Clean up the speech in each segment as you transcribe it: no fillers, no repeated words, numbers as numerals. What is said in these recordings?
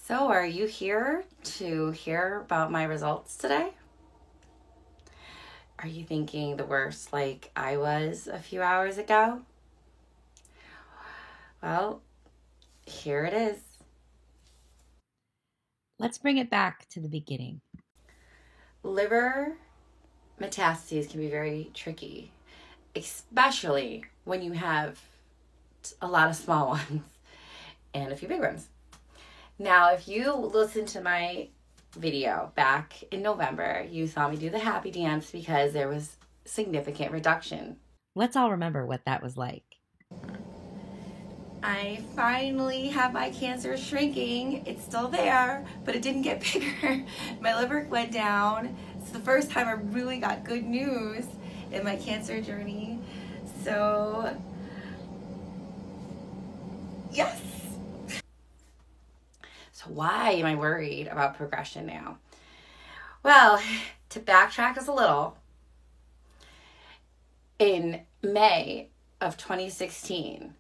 So, are you here to hear about my results today? Are you thinking the worst like I was a few hours ago? Well, here it is. Let's bring it back to the beginning. Liver metastases can be very tricky, especially when you have a lot of small ones and a few big ones. Now, if you listen to my video back in November, you saw me do the happy dance because there was significant reduction. Let's all remember what that was like. I finally have my cancer shrinking. It's still there, but it didn't get bigger. My liver went down. It's the first time I really got good news in my cancer journey. So, yes. So why am I worried about progression now? Well, to backtrack us a little, in May of 2016,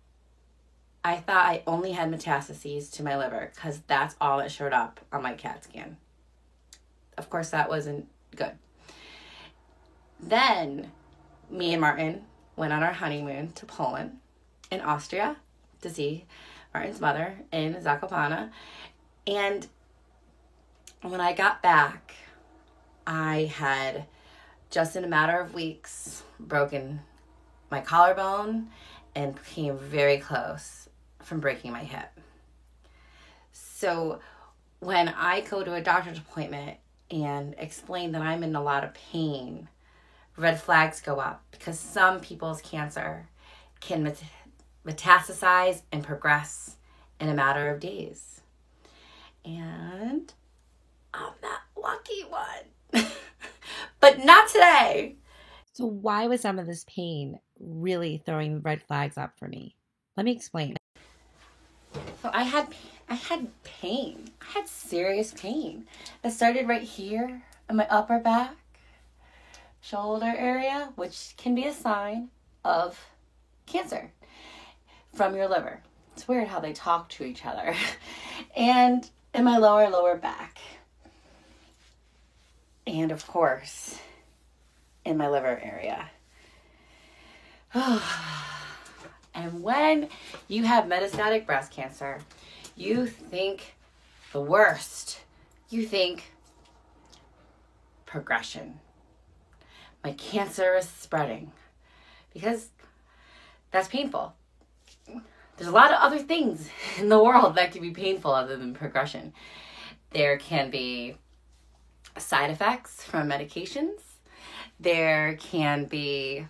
I thought I only had metastases to my liver because that's all that showed up on my CAT scan. Of course, that wasn't good. Then, me and Martin went on our honeymoon to Poland and Austria to see Martin's mother in Zakopane. And when I got back, I had, just in a matter of weeks, broken my collarbone and came very close from breaking my hip. So when I go to a doctor's appointment and explain that I'm in a lot of pain, red flags go up because some people's cancer can metastasize and progress in a matter of days. And I'm that lucky one. But not today. So, why was some of this pain really throwing red flags up for me? Let me explain. So I had pain. I had serious pain. It started right here in my upper back, shoulder area, which can be a sign of cancer from your liver. It's weird how they talk to each other. And in my lower back. And of course, in my liver area. And when you have metastatic breast cancer, you think the worst. You think progression. My cancer is spreading. Because that's painful. There's a lot of other things in the world that can be painful other than progression. There can be side effects from medications. There can be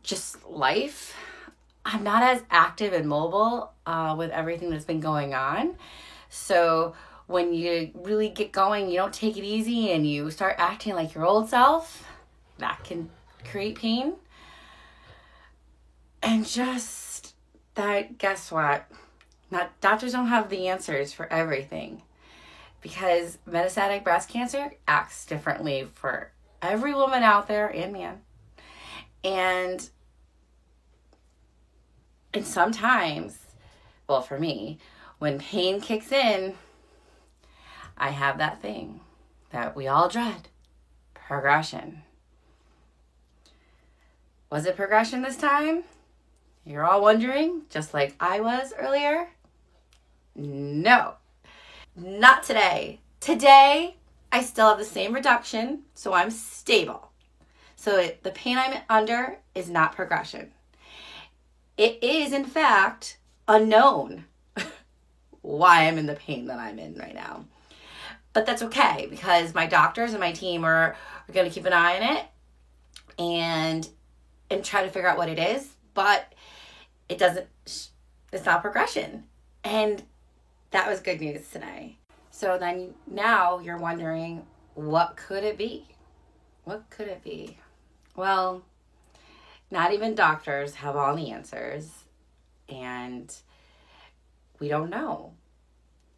just life. I'm not as active and mobile with everything that's been going on. So when you really get going, you don't take it easy and you start acting like your old self, that can create pain. And just that, guess what? Doctors don't have the answers for everything because metastatic breast cancer acts differently for every woman out there and man. And sometimes, well, for me, when pain kicks in, I have that thing that we all dread, progression. Was it progression this time? You're all wondering, just like I was earlier? No, not today. Today, I still have the same reduction, so I'm stable. So the pain I'm under is not progression. It is, in fact, unknown why I'm in the pain that I'm in right now. But that's okay because my doctors and my team are going to keep an eye on it and try to figure out what it is. But it's not progression. And that was good news today. So then now you're wondering, what could it be? What could it be? Well, not even doctors have all the answers, and we don't know.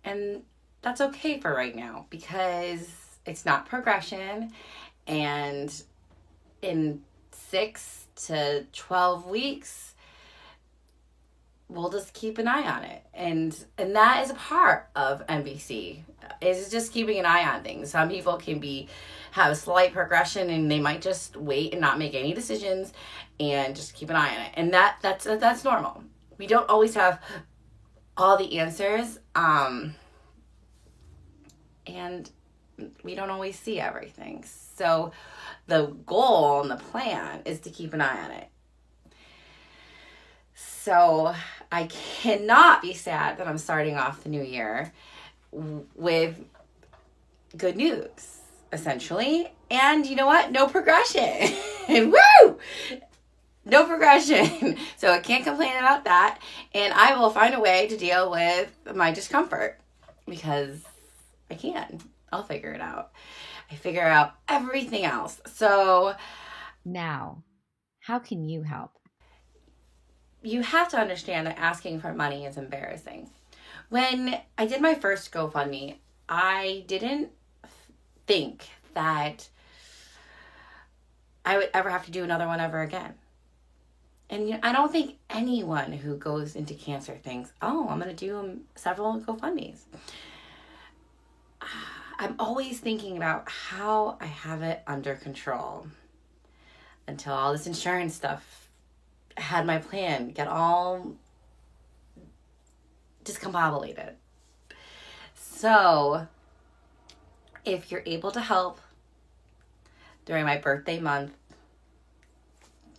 And that's okay for right now because it's not progression, and in 6 to 12 weeks, we'll just keep an eye on it. And that is a part of NBC, is just keeping an eye on things. Some people can have a slight progression and they might just wait and not make any decisions and just keep an eye on it. And that's normal. We don't always have all the answers. And we don't always see everything. So the goal and the plan is to keep an eye on it. So I cannot be sad that I'm starting off the new year with good news, essentially. And you know what? No progression. Woo! No progression. So I can't complain about that. And I will find a way to deal with my discomfort because I can. I'll figure it out. I figure out everything else. So now, how can you help? You have to understand that asking for money is embarrassing. When I did my first GoFundMe, I didn't think that I would ever have to do another one ever again. And I don't think anyone who goes into cancer thinks, oh, I'm going to do several GoFundMes. I'm always thinking about how I have it under control until all this insurance stuff had my plan get all discombobulated. So if you're able to help during my birthday month,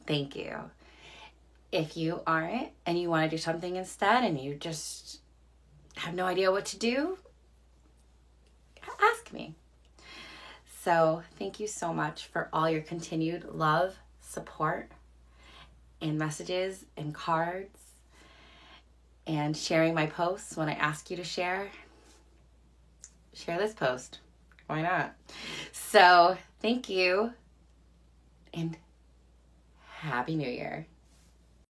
thank you. If you aren't and you want to do something instead and you just have no idea what to do, ask me. So thank you so much for all your continued love, support, and messages and cards, and sharing my posts when I ask you to share. Share this post. Why not? So thank you, and Happy New Year.